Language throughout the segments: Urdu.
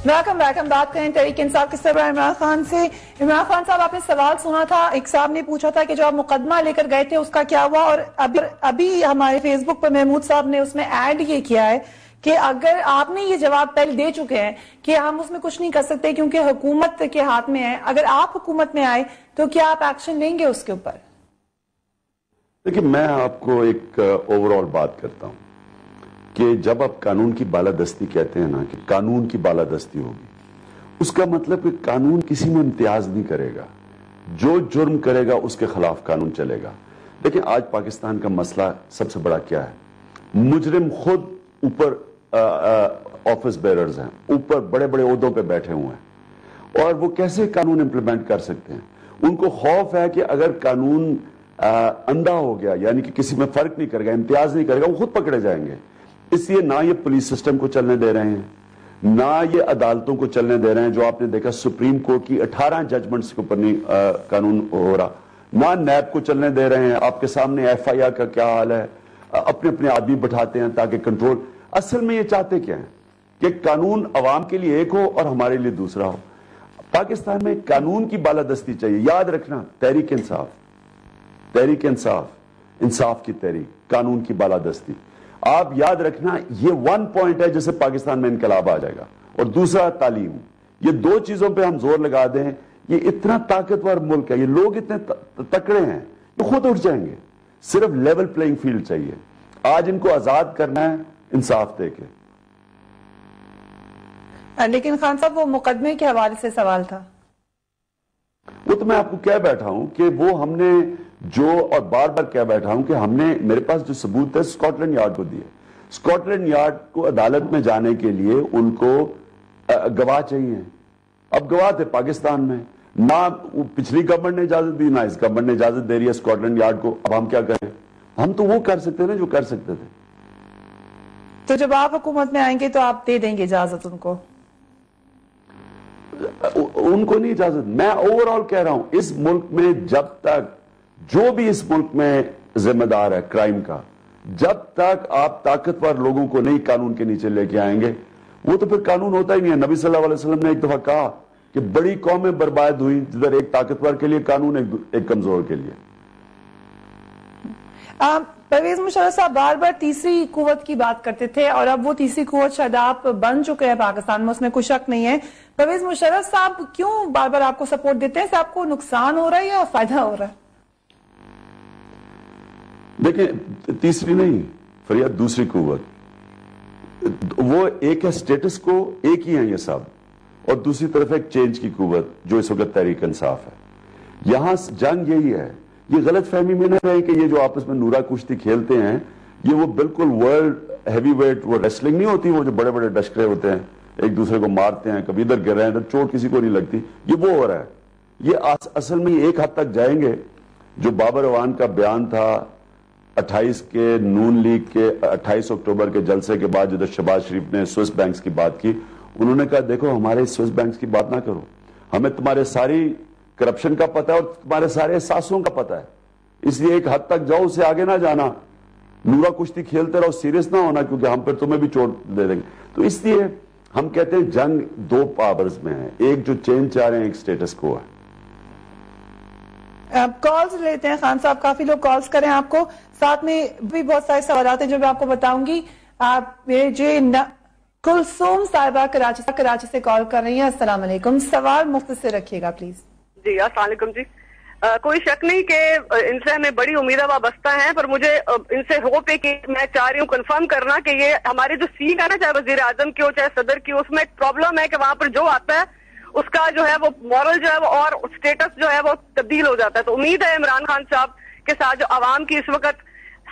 Welcome back. ہم بات کریں تحریک انصاف کے سربراہ عمران خان سے. عمران خان صاحب، آپ نے سوال سنا تھا، ایک صاحب نے پوچھا تھا کہ جو آپ مقدمہ لے کر گئے تھے اس کا کیا ہوا، اور ابھی ہمارے فیس بک پر محمود صاحب نے اس میں ایڈ یہ کیا ہے کہ اگر آپ نے یہ جواب پہلے دے چکے ہیں کہ ہم اس میں کچھ نہیں کر سکتے کیونکہ حکومت کے ہاتھ میں ہے، اگر آپ حکومت میں آئے تو کیا آپ ایکشن لیں گے اس کے اوپر؟ دیکھیں، میں آپ کو ایک اوور آل بات کرتا ہوں کہ جب آپ قانون کی بالادستی کہتے ہیں نا کہ قانون کی بالادستی ہوگی، اس کا مطلب کہ قانون کسی میں امتیاز نہیں کرے گا. جو جرم کرے گا اس کے خلاف قانون چلے گا. لیکن آج پاکستان کا مسئلہ سب سے بڑا کیا ہے؟ مجرم خود اوپر آفس بیررز ہیں، اوپر بڑے بڑے عہدوں پہ بیٹھے ہوئے ہیں، اور وہ کیسے قانون امپلیمنٹ کر سکتے ہیں؟ ان کو خوف ہے کہ اگر قانون اندھا ہو گیا، یعنی کہ کسی میں فرق نہیں کرے گا، امتیاز نہیں کرے گا، وہ خود پکڑے جائیں گے. اس لیے نہ یہ پولیس سسٹم کو چلنے دے رہے ہیں، نہ یہ عدالتوں کو چلنے دے رہے ہیں. جو آپ نے دیکھا سپریم کورٹ کی 18 ججمنٹس کے اوپر نہیں قانون ہو رہا، نہ نیب کو چلنے دے رہے ہیں. آپ کے سامنے ایف آئی آر کا کیا حال ہے، اپنے اپنے آدمی بٹھاتے ہیں تاکہ کنٹرول. اصل میں یہ چاہتے کیا ہیں کہ قانون عوام کے لیے ایک ہو اور ہمارے لیے دوسرا ہو. پاکستان میں قانون کی بالادستی چاہیے. یاد رکھنا، تحریک انصاف، انصاف کی تحریک، قانون کی بالادستی. آپ یاد رکھنا، یہ 1 پوائنٹ ہے جس سے پاکستان میں انقلاب آ جائے گا. اور دوسرا تعلیم. یہ 2 چیزوں پہ ہم زور لگا دیں. یہ اتنا طاقتور ملک ہے، یہ لوگ اتنے تکڑے ہیں، یہ خود اٹھ جائیں گے. صرف لیول پلینگ فیلڈ چاہیے. آج ان کو آزاد کرنا ہے انصاف دے کے. لیکن خان صاحب، وہ مقدمے کے حوالے سے سوال تھا. وہ تو میں آپ کو کہہ بیٹھا ہوں کہ وہ ہم نے اور بار بار کہہ بیٹھا ہوں کہ ہم نے، میرے پاس جو ثبوت ہے اسکاٹ لینڈ یارڈ کو دیے. اسکاٹ لینڈ یارڈ کو عدالت میں جانے کے لیے ان کو گواہ چاہیے. اب گواہ تھے پاکستان میں، نہ پچھلی گورنمنٹ نے اجازت دی، نہ اس گورنمنٹ نے اجازت دے رہی ہے اسکاٹ لینڈ یارڈ کو. اب ہم کیا کریں؟ ہم تو وہ کر سکتے تھے جو کر سکتے تھے. تو جب آپ حکومت میں آئیں گے تو آپ دے دیں گے اجازت ان کو؟ ان کو نہیں اجازت. میں اوور آل کہہ رہا ہوں، اس ملک میں جب تک جو بھی اس ملک میں ذمہ دار ہے کرائم کا، جب تک آپ طاقتور لوگوں کو نہیں قانون کے نیچے لے کے آئیں گے، وہ تو پھر قانون ہوتا ہی نہیں ہے. نبی صلی اللہ علیہ وسلم نے ایک دفعہ کہا کہ بڑی قومیں برباد ہوئی جدھر ایک طاقتور کے لیے قانون، ایک کمزور کے لیے. پرویز مشرف صاحب بار بار تیسری قوت کی بات کرتے تھے، اور اب وہ تیسری قوت شاید آپ بن چکے ہیں پاکستان میں، اس میں کوئی شک نہیں ہے. پرویز مشرف صاحب کیوں بار بار آپ کو سپورٹ دیتے ہیں؟ اس سے آپ کو نقصان ہو رہا ہے یا فائدہ ہو رہا ہے؟ دیکھیں، تیسری نہیں فریاد، دوسری قوت. وہ ایک ہے سٹیٹس کو، ایک ہی ہیں یہ سب، اور دوسری طرف ایک چینج کی قوت جو اس وقت تحریک انصاف ہے. یہاں جنگ یہی ہے. یہ غلط فہمی میں نہ رہے کہ یہ جو آپس میں نورا کشتی کھیلتے ہیں، یہ وہ بالکل ورلڈ ہیوی ویٹ وہ ریسلنگ نہیں ہوتی، وہ جو بڑے بڑے ڈشکرے ہوتے ہیں ایک دوسرے کو مارتے ہیں، کبھی ادھر گر رہے ہیں، ادھر چوٹ کسی کو نہیں لگتی. یہ وہ ہو رہا ہے. یہ اصل میں ایک حد تک جائیں گے. جو بابر اعوان کا بیان تھا 28 کے نون لیگ کے 28 اکتوبر کے جلسے کے بعد، جدھر شہباز شریف نے سوئس بینکس کی بات کی، انہوں نے کہا دیکھو ہمارے سوئس بینکس کی بات نہ کرو، ہمیں تمہارے ساری کرپشن کا پتہ ہے اور تمہارے سارے احساسوں کا پتہ ہے، اس لیے ایک حد تک جاؤ، اسے آگے نہ جانا، نورا کشتی کھیلتے رہو، سیریس نہ ہونا، کیونکہ ہم پھر تمہیں بھی چوٹ دے دیں گے. تو اس لیے ہم کہتے ہیں جنگ 2 پاورز میں ہے، ایک جو چینج چاہ رہے ہیں، ایک سٹیٹس کو ہے. کالز لیتے ہیں خان صاحب، کافی لوگ کالز کریں آپ کو، ساتھ میں بھی بہت سارے سوالات ہیں جو میں آپ کو بتاؤں گی. کلثوم صاحبہ کراچی سے کال کر رہی ہیں. السلام علیکم. سوال مختصر رکھیے گا پلیز. جی السلام علیکم. جی کوئی شک نہیں کہ ان سے ہمیں بڑی امید وابستہ ہیں، پر مجھے ان سے ہوپ ہے کہ میں چاہ رہی ہوں کنفرم کرنا کہ یہ ہماری جو سیٹ ہے نا، چاہے وزیر اعظم کی ہو چاہے صدر کی، اس میں ایک پرابلم ہے کہ وہاں پر جو آتا ہے اس کا جو ہے وہ مورل جو ہے وہ اور سٹیٹس جو ہے وہ تبدیل ہو جاتا ہے. تو امید ہے عمران خان صاحب کے ساتھ جو عوام کی اس وقت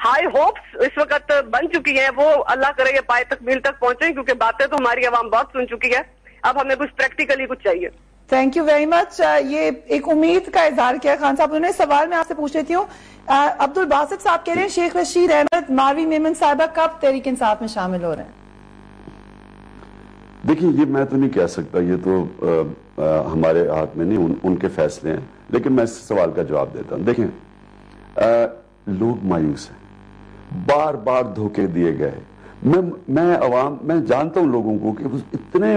ہائی ہوپس اس وقت بن چکی ہیں، وہ اللہ کرے یہ پائے تکمیل تک پہنچیں، کیونکہ باتیں تو ہماری عوام بہت سن چکی ہے. اب ہمیں کچھ پریکٹیکلی کچھ چاہیے. Thank you very much. یہ ایک امید کا اظہار کیا خان صاحب. انہوں نے سوال میں آپ سے پوچھ لیتی ہوں. عبد الباسط صاحب کہہ رہے ہیں شیخ رشید احمد، ماروی میمن صاحبہ کب تحریک انصاف میں شامل ہو رہے ہیں؟ دیکھیں، یہ میں تو نہیں کہہ سکتا، یہ تو ہمارے ہاتھ میں نہیں، ان کے فیصلے ہیں. لیکن میں اس سوال کا جواب دیتا ہوں. دیکھیں، لوگ مایوس ہیں، بار بار دھوکے دیے گئے. میں جانتا ہوں لوگوں کو کہ اتنے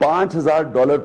$5,000